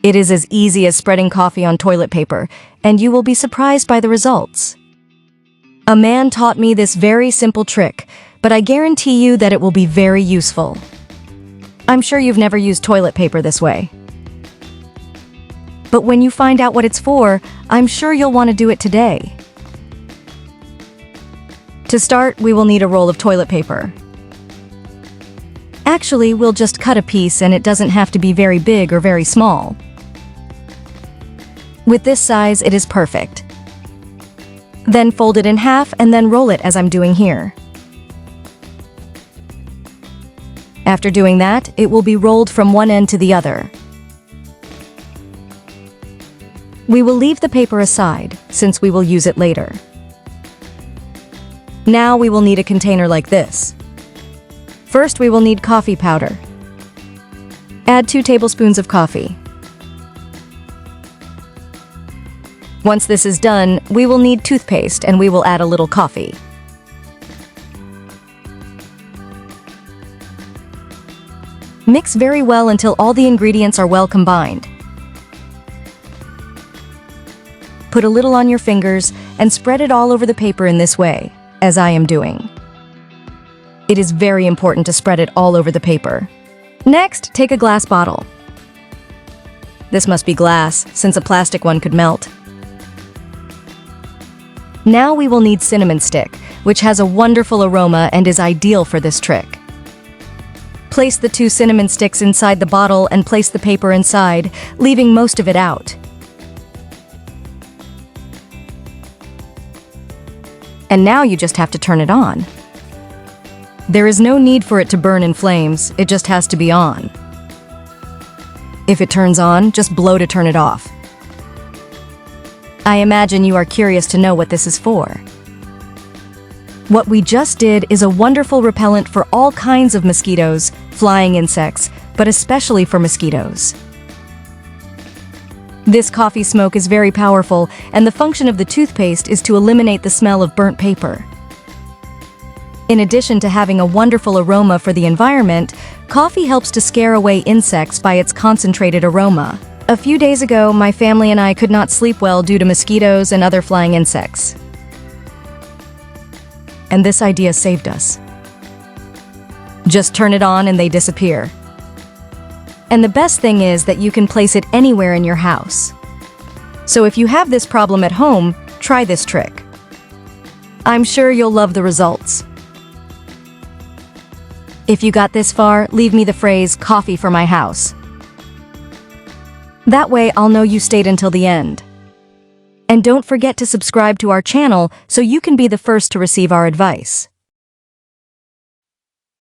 It is as easy as spreading coffee on toilet paper, and you will be surprised by the results. A man taught me this very simple trick, but I guarantee you that it will be very useful. I'm sure you've never used toilet paper this way. But when you find out what it's for, I'm sure you'll want to do it today. To start, we will need a roll of toilet paper. Actually, we'll just cut a piece and it doesn't have to be very big or very small. With this size, it is perfect. Then fold it in half and then roll it as I'm doing here. After doing that, it will be rolled from one end to the other. We will leave the paper aside, since we will use it later. Now we will need a container like this. First, we will need coffee powder. Add 2 tablespoons of coffee. Once this is done, we will need toothpaste and we will add a little coffee. Mix very well until all the ingredients are well combined. Put a little on your fingers and spread it all over the paper in this way, as I am doing. It is very important to spread it all over the paper. Next, take a glass bottle. This must be glass, since a plastic one could melt. Now we will need cinnamon stick, which has a wonderful aroma and is ideal for this trick. Place the 2 cinnamon sticks inside the bottle and place the paper inside, leaving most of it out. And now you just have to turn it on. There is no need for it to burn in flames, it just has to be on. If it turns on, just blow to turn it off. I imagine you are curious to know what this is for. What we just did is a wonderful repellent for all kinds of mosquitoes, flying insects, but especially for mosquitoes. This coffee smoke is very powerful, and the function of the toothpaste is to eliminate the smell of burnt paper. In addition to having a wonderful aroma for the environment, coffee helps to scare away insects by its concentrated aroma. A few days ago, my family and I could not sleep well due to mosquitoes and other flying insects. And this idea saved us. Just turn it on and they disappear. And the best thing is that you can place it anywhere in your house. So if you have this problem at home, try this trick. I'm sure you'll love the results. If you got this far, leave me the phrase, "coffee for my house." That way I'll know you stayed until the end. And don't forget to subscribe to our channel so you can be the first to receive our advice.